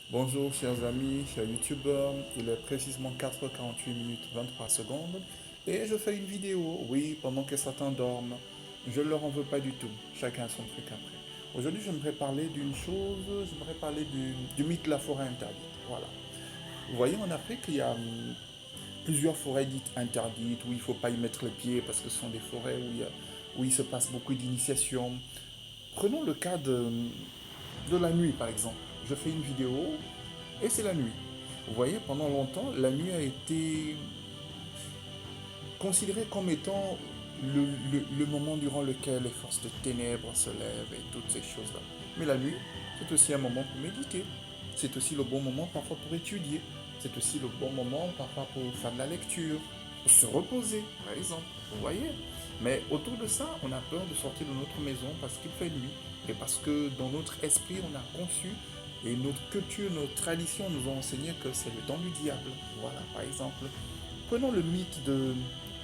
Bonjour chers amis, chers youtubeurs, il est précisément 4h48 minutes 23 secondes et je fais une vidéo, oui, pendant que certains dorment. Je ne leur en veux pas du tout, chacun a son truc après. Aujourd'hui j'aimerais parler d'une chose, j'aimerais parler du mythe de la forêt interdite. Voilà. Vous voyez en Afrique il y a plusieurs forêts dites interdites où il ne faut pas y mettre les pieds parce que ce sont des forêts où il se passe beaucoup d'initiations. Prenons le cas de la nuit par exemple. Je fais une vidéo et c'est la nuit. Vous voyez, pendant longtemps, la nuit a été considérée comme étant le moment durant lequel les forces de ténèbres se lèvent et toutes ces choses-là. Mais la nuit, c'est aussi un moment pour méditer. C'est aussi le bon moment parfois pour étudier. C'est aussi le bon moment parfois pour faire de la lecture, pour se reposer, par exemple. Vous voyez. Mais autour de ça, on a peur de sortir de notre maison parce qu'il fait nuit et parce que dans notre esprit, on a conçu et notre culture, notre tradition nous ont enseigné que c'est le temps du diable. Voilà, par exemple. Prenons le mythe de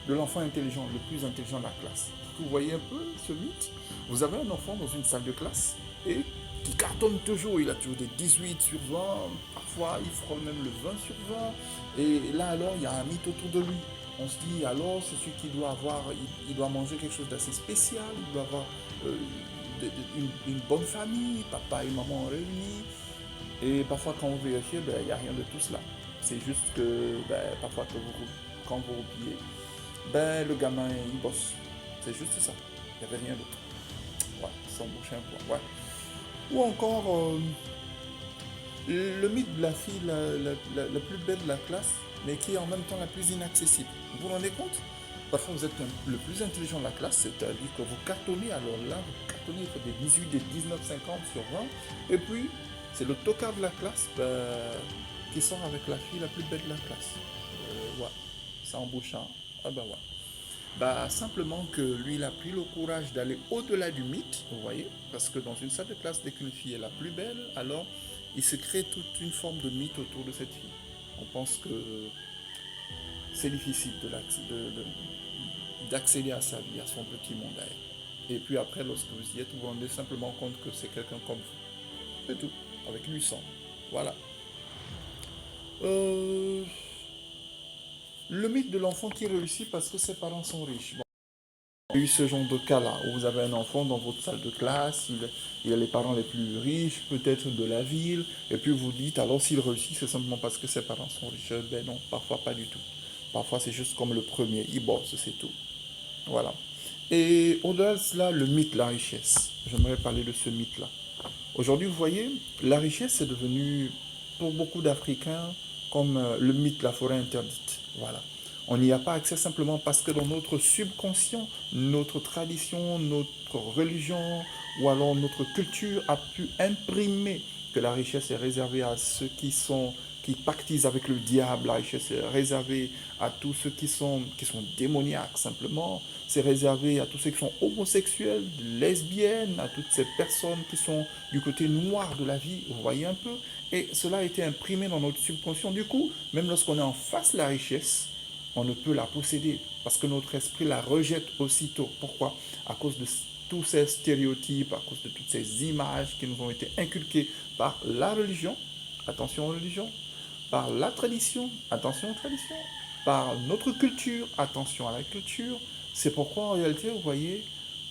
l'enfant intelligent, le plus intelligent de la classe. Vous voyez un peu ce mythe. Vous avez un enfant dans une salle de classe et qui cartonne toujours. Il a toujours des 18 sur 20. Parfois, il frôle même le 20 sur 20. Et là, alors, il y a un mythe autour de lui. On se dit, alors, c'est celui qui doit avoir, il doit manger quelque chose d'assez spécial. Il doit avoir euh, une bonne famille, papa et maman réunis. Et parfois, quand vous vérifiez, ben, il n'y a rien de tout cela. C'est juste que ben, parfois, quand vous oubliez, ben, le gamin, il bosse. C'est juste ça. Il n'y avait rien d'autre. Ouais, sans boucher un point. Ouais. Ou encore, le mythe de la fille la plus belle de la classe, mais qui est en même temps la plus inaccessible. Vous vous rendez compte? Parfois, vous êtes le plus intelligent de la classe, c'est-à-dire que vous cartonnez, alors là, vous cartonnez, il faut des 18, des 19,50 sur 20. Et puis, c'est le tocard de la classe qui sort avec la fille la plus belle de la classe. Ouais, c'est embauchant. Ah ben ouais. Bah, simplement que lui, il a pris le courage d'aller au-delà du mythe, vous voyez, parce que dans une salle de classe, dès qu'une fille est la plus belle, alors il se crée toute une forme de mythe autour de cette fille. On pense que c'est difficile d'accéder à sa vie, à son petit monde à elle. Et puis après, lorsque vous y êtes, vous vous rendez simplement compte que c'est quelqu'un comme vous. C'est tout, avec 800. Voilà. Euh, le mythe de l'enfant qui réussit parce que ses parents sont riches. Il y a eu ce genre de cas-là, où vous avez un enfant dans votre salle de classe, il a les parents les plus riches, peut-être de la ville, et puis vous dites, alors s'il réussit, c'est simplement parce que ses parents sont riches. Ben non, parfois pas du tout. Parfois c'est juste comme le premier, il bosse, c'est tout. Voilà. Et au-delà de cela, le mythe de la richesse. J'aimerais parler de ce mythe-là. Aujourd'hui, vous voyez, la richesse est devenue, pour beaucoup d'Africains, comme le mythe de la forêt interdite. Voilà. On n'y a pas accès simplement parce que dans notre subconscient, notre tradition, notre religion ou alors notre culture a pu imprimer que la richesse est réservée à ceux qui pactisent avec le diable. La richesse est réservée à tous ceux qui sont démoniaques simplement. C'est réservé à tous ceux qui sont homosexuels, lesbiennes, à toutes ces personnes qui sont du côté noir de la vie, vous voyez un peu. Et cela a été imprimé dans notre subconscient. Du coup, même lorsqu'on est en face de la richesse, on ne peut la posséder parce que notre esprit la rejette aussitôt. Pourquoi? À cause de tous ces stéréotypes, à cause de toutes ces images qui nous ont été inculquées par la religion, attention aux religions, par la tradition, attention aux traditions, par notre culture, attention à la culture. C'est pourquoi en réalité, vous voyez,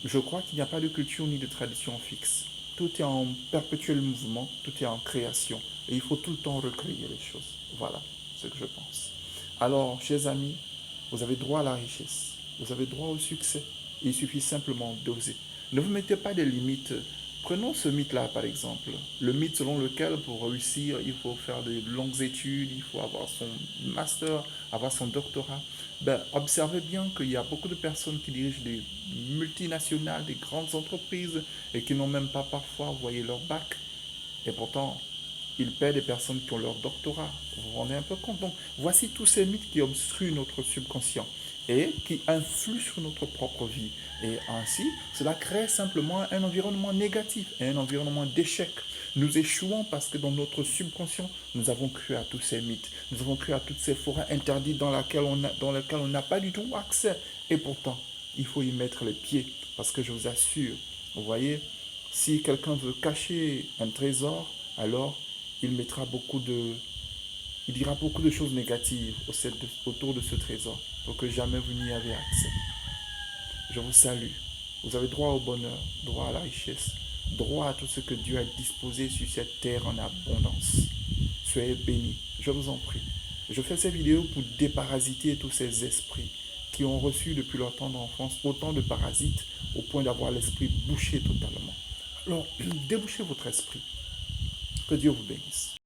je crois qu'il n'y a pas de culture ni de tradition fixe. Tout est en perpétuel mouvement, tout est en création. Et il faut tout le temps recréer les choses. Voilà ce que je pense. Alors, chers amis, vous avez droit à la richesse, vous avez droit au succès. Il suffit simplement d'oser. Ne vous mettez pas des limites. Prenons ce mythe-là, par exemple. Le mythe selon lequel, pour réussir, il faut faire de longues études, il faut avoir son master, avoir son doctorat. Ben, observez bien qu'il y a beaucoup de personnes qui dirigent des multinationales, des grandes entreprises, et qui n'ont même pas parfois envoyé leur bac. Et pourtant, ils paient des personnes qui ont leur doctorat. Vous vous rendez un peu compte? Donc, voici tous ces mythes qui obstruent notre subconscient et qui influent sur notre propre vie. Et ainsi, cela crée simplement un environnement négatif et un environnement d'échec. Nous échouons parce que dans notre subconscient, nous avons cru à tous ces mythes. Nous avons cru à toutes ces forêts interdites dans lesquelles on n'a pas du tout accès. Et pourtant, il faut y mettre les pieds. Parce que je vous assure, vous voyez, si quelqu'un veut cacher un trésor, alors il mettra il dira beaucoup de choses négatives autour de ce trésor pour que jamais vous n'y avez accès. Je vous salue. Vous avez droit au bonheur, droit à la richesse, droit à tout ce que Dieu a disposé sur cette terre en abondance. Soyez bénis, je vous en prie. Je fais ces vidéos pour déparasiter tous ces esprits qui ont reçu depuis leur temps d'enfance autant de parasites au point d'avoir l'esprit bouché totalement. Alors, débouchez votre esprit. Que Dieu vous bénisse.